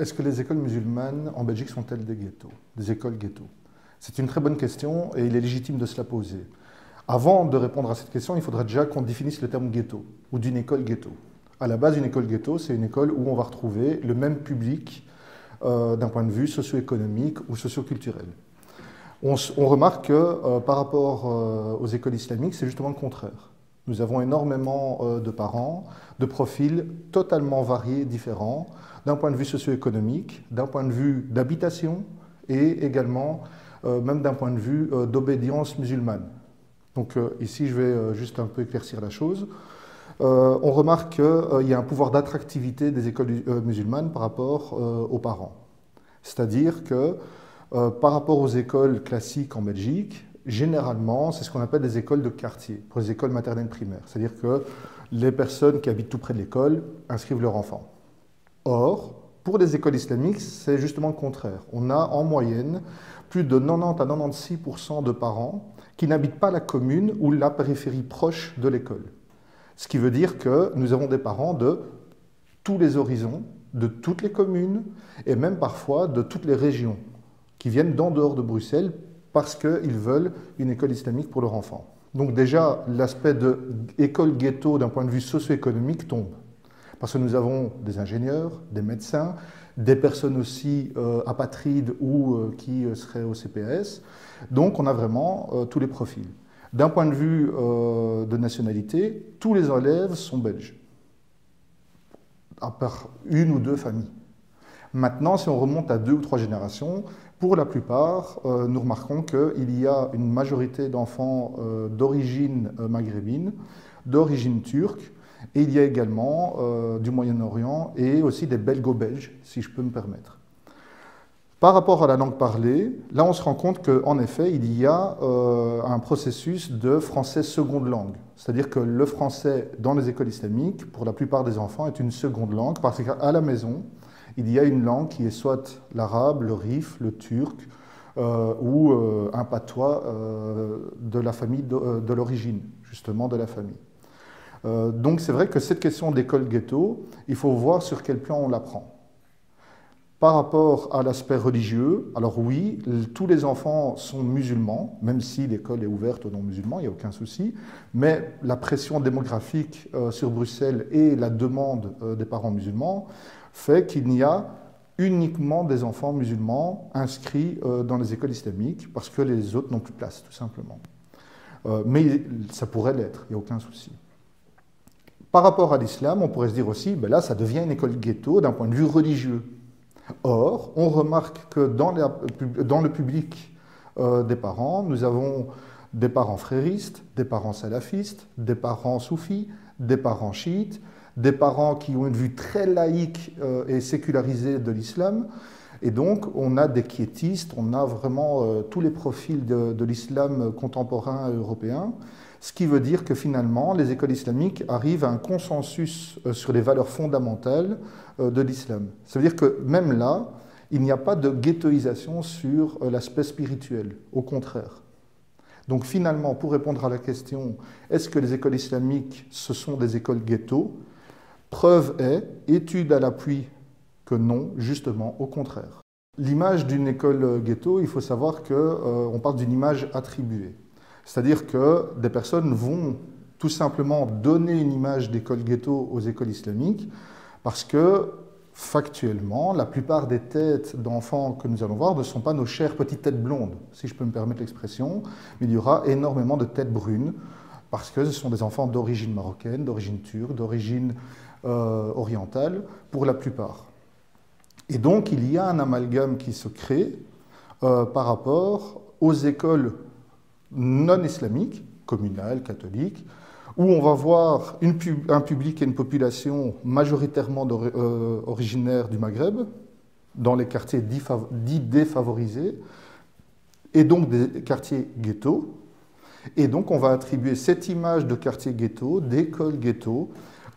Est-ce que les écoles musulmanes en Belgique sont-elles des ghettos, des écoles ghettos? C'est une très bonne question et il est légitime de se la poser. Avant de répondre à cette question, il faudra déjà qu'on définisse le terme ghetto ou d'une école ghetto. À la base, une école ghetto, c'est une école où on va retrouver le même public d'un point de vue socio-économique ou socio-culturel. On remarque que par rapport aux écoles islamiques, c'est justement le contraire. Nous avons énormément de parents, de profils totalement variés, différents, d'un point de vue socio-économique, d'un point de vue d'habitation et également même d'un point de vue d'obédience musulmane. Donc ici, je vais juste un peu éclaircir la chose. On remarque qu'il y a un pouvoir d'attractivité des écoles musulmanes par rapport aux parents. C'est-à-dire que par rapport aux écoles classiques en Belgique, généralement, c'est ce qu'on appelle des écoles de quartier, pour les écoles maternelles primaires. C'est-à-dire que les personnes qui habitent tout près de l'école inscrivent leurs enfants. Or, pour les écoles islamiques, c'est justement le contraire. On a en moyenne plus de 90 à 96% de parents qui n'habitent pas la commune ou la périphérie proche de l'école. Ce qui veut dire que nous avons des parents de tous les horizons, de toutes les communes et même parfois de toutes les régions qui viennent d'en dehors de Bruxelles parce qu'ils veulent une école islamique pour leur enfant. Donc déjà, l'aspect de école ghetto d'un point de vue socio-économique tombe. Parce que nous avons des ingénieurs, des médecins, des personnes aussi apatrides ou qui seraient au CPS. Donc on a vraiment tous les profils. D'un point de vue de nationalité, tous les élèves sont belges, à part une ou deux familles. Maintenant, si on remonte à 2 ou 3 générations, pour la plupart, nous remarquons qu'il y a une majorité d'enfants d'origine maghrébine, d'origine turque, et il y a également du Moyen-Orient et aussi des belgo-belges, si je peux me permettre. Par rapport à la langue parlée, là on se rend compte qu'en effet, il y a un processus de français seconde langue. C'est-à-dire que le français dans les écoles islamiques, pour la plupart des enfants, est une seconde langue, parce qu'à la maison, il y a une langue qui est soit l'arabe, le rif, le turc, ou un patois de la famille, de l'origine, justement de la famille. Donc c'est vrai que cette question d'école ghetto, il faut voir sur quel plan on la prend. Par rapport à l'aspect religieux, alors oui, tous les enfants sont musulmans, même si l'école est ouverte aux non-musulmans, il n'y a aucun souci, mais la pression démographique sur Bruxelles et la demande des parents musulmans fait qu'il y a uniquement des enfants musulmans inscrits dans les écoles islamiques parce que les autres n'ont plus de place, tout simplement. Mais ça pourrait l'être, il n'y a aucun souci. Par rapport à l'islam, on pourrait se dire aussi, ben là, ça devient une école ghetto d'un point de vue religieux. Or, on remarque que dans le public des parents, nous avons des parents fréristes, des parents salafistes, des parents soufis, des parents chiites, des parents qui ont une vue très laïque et sécularisée de l'islam. Et donc, on a des quiétistes, on a vraiment tous les profils de l'islam contemporain européen, ce qui veut dire que finalement, les écoles islamiques arrivent à un consensus sur les valeurs fondamentales de l'islam. Ça veut dire que même là, il n'y a pas de ghettoisation sur l'aspect spirituel, au contraire. Donc finalement, pour répondre à la question, est-ce que les écoles islamiques, ce sont des écoles ghetto? Preuve est, étude à l'appui, que non, justement, au contraire. L'image d'une école ghetto, il faut savoir qu'on parle d'une image attribuée. C'est-à-dire que des personnes vont tout simplement donner une image d'école ghetto aux écoles islamiques parce que, factuellement, la plupart des têtes d'enfants que nous allons voir ne sont pas nos chères petites têtes blondes, si je peux me permettre l'expression, mais il y aura énormément de têtes brunes parce que ce sont des enfants d'origine marocaine, d'origine turque, d'origine orientale, pour la plupart. Et donc, il y a un amalgame qui se crée par rapport aux écoles non islamiques, communales, catholiques, où on va voir un public et une population majoritairement originaire du Maghreb, dans les quartiers dits défavorisés, et donc des quartiers ghetto. Et donc on va attribuer cette image de quartier ghetto, d'école ghetto,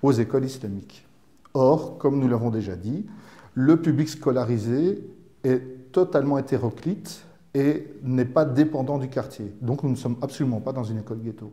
aux écoles islamiques. Or, comme nous l'avons déjà dit, le public scolarisé est totalement hétéroclite et n'est pas dépendant du quartier. Donc nous ne sommes absolument pas dans une école ghetto.